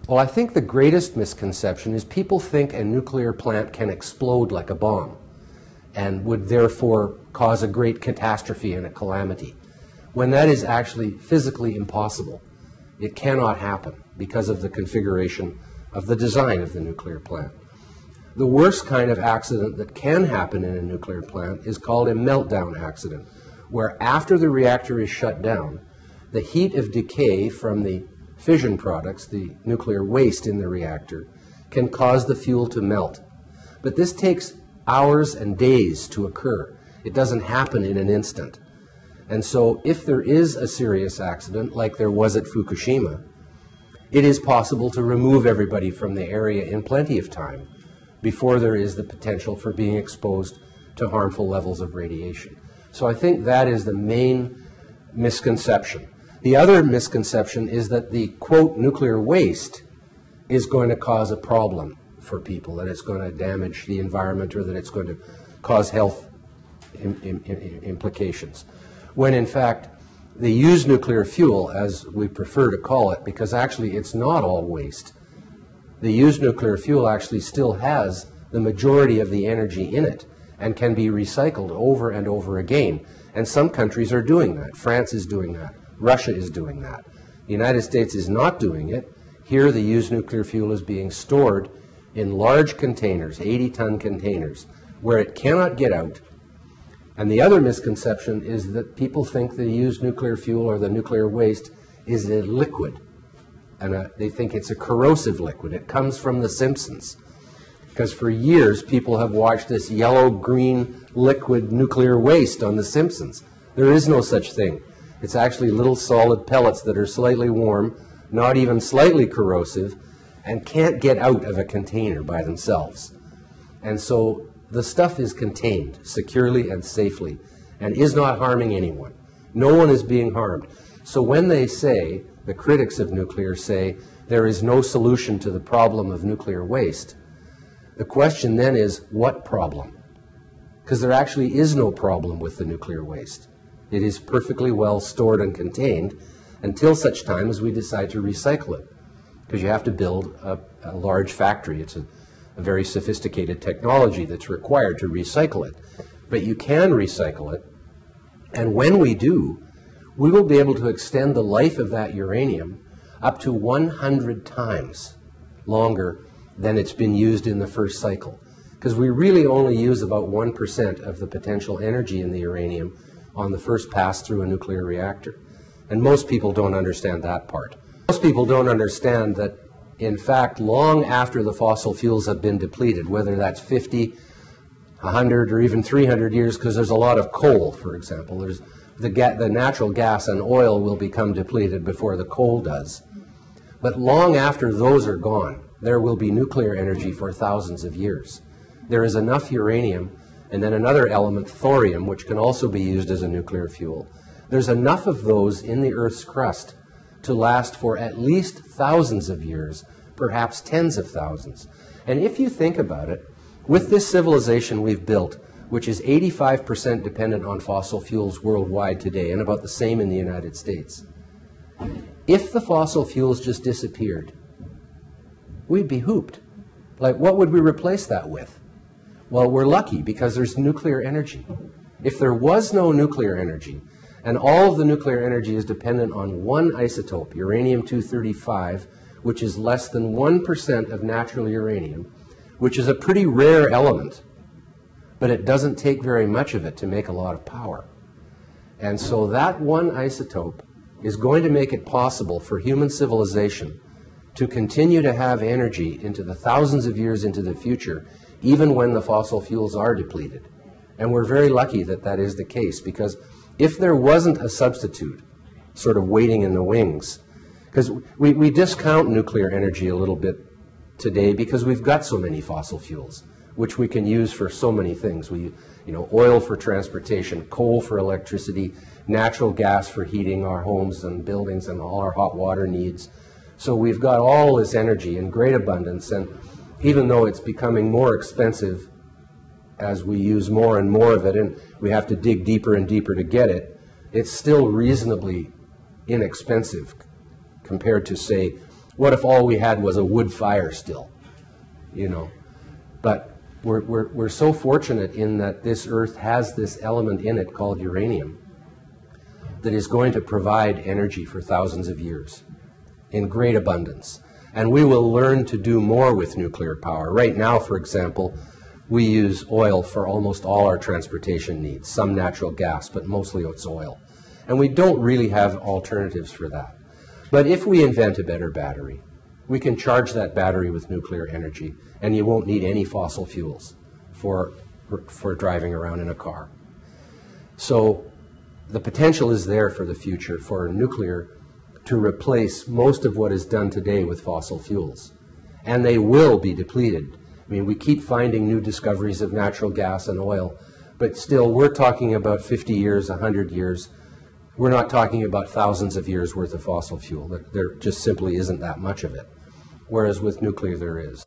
Well, I think the greatest misconception is people think a nuclear plant can explode like a bomb and would therefore cause a great catastrophe and a calamity, when that is actually physically impossible. It cannot happen because of the configuration of the design of the nuclear plant. The worst kind of accident that can happen in a nuclear plant is called a meltdown accident, where after the reactor is shut down, the heat of decay from the fission products, the nuclear waste in the reactor, can cause the fuel to melt. But this takes hours and days to occur. It doesn't happen in an instant. And so if there is a serious accident, like there was at Fukushima, it is possible to remove everybody from the area in plenty of time before there is the potential for being exposed to harmful levels of radiation. So I think that is the main misconception. The other misconception is that the, quote, nuclear waste is going to cause a problem for people, that it's going to damage the environment or that it's going to cause health implications. When in fact, the used nuclear fuel, as we prefer to call it, because actually it's not all waste, the used nuclear fuel actually still has the majority of the energy in it and can be recycled over and over again. And some countries are doing that. France is doing that. Russia is doing that. The United States is not doing it. Here the used nuclear fuel is being stored in large containers, 80-ton containers, where it cannot get out. And the other misconception is that people think the used nuclear fuel or the nuclear waste is a liquid. And they think it's a corrosive liquid. It comes from The Simpsons. Because for years people have watched this yellow-green liquid nuclear waste on The Simpsons. There is no such thing. It's actually little solid pellets that are slightly warm, not even slightly corrosive, and can't get out of a container by themselves. And so the stuff is contained securely and safely and is not harming anyone. No one is being harmed. So when they say, the critics of nuclear say, there is no solution to the problem of nuclear waste, the question then is, what problem? Because there actually is no problem with the nuclear waste. It is perfectly well stored and contained until such time as we decide to recycle it. Because you have to build a large factory. It's a very sophisticated technology that's required to recycle it. But you can recycle it, and when we do, we will be able to extend the life of that uranium up to 100 times longer than it's been used in the first cycle. Because we really only use about 1% of the potential energy in the uranium on the first pass through a nuclear reactor. And most people don't understand that part. Most people don't understand that, in fact, long after the fossil fuels have been depleted, whether that's 50, 100, or even 300 years, because there's a lot of coal, for example. There's the natural gas and oil will become depleted before the coal does. But long after those are gone, there will be nuclear energy for thousands of years. There is enough uranium, and then another element, thorium, which can also be used as a nuclear fuel. There's enough of those in the Earth's crust to last for at least thousands of years, perhaps tens of thousands. And if you think about it, with this civilization we've built, which is 85% dependent on fossil fuels worldwide today, and about the same in the United States, if the fossil fuels just disappeared, we'd be hooped. Like, what would we replace that with? Well, we're lucky because there's nuclear energy. If there was no nuclear energy, and all of the nuclear energy is dependent on one isotope, uranium-235, which is less than 1% of natural uranium, which is a pretty rare element, but it doesn't take very much of it to make a lot of power. And so that one isotope is going to make it possible for human civilization to continue to have energy into the thousands of years into the future, even when the fossil fuels are depleted. And we're very lucky that that is the case, because if there wasn't a substitute sort of waiting in the wings, because we discount nuclear energy a little bit today because we've got so many fossil fuels, which we can use for so many things. Oil for transportation, coal for electricity, natural gas for heating our homes and buildings and all our hot water needs. So we've got all this energy in great abundance, and even though it's becoming more expensive as we use more and more of it, and we have to dig deeper and deeper to get it, it's still reasonably inexpensive compared to, say, What if all we had was a wood fire still? You know, but we're so fortunate in that this Earth has this element in it called uranium that is going to provide energy for thousands of years in great abundance. And we will learn to do more with nuclear power. Right now, for example, we use oil for almost all our transportation needs, some natural gas, but mostly it's oil. And we don't really have alternatives for that. But if we invent a better battery, we can charge that battery with nuclear energy, and you won't need any fossil fuels for driving around in a car. So the potential is there for the future for nuclear to replace most of what is done today with fossil fuels. And they will be depleted. I mean, we keep finding new discoveries of natural gas and oil, but still we're talking about 50 years, 100 years. We're not talking about thousands of years worth of fossil fuel. There just simply isn't that much of it. Whereas with nuclear there is.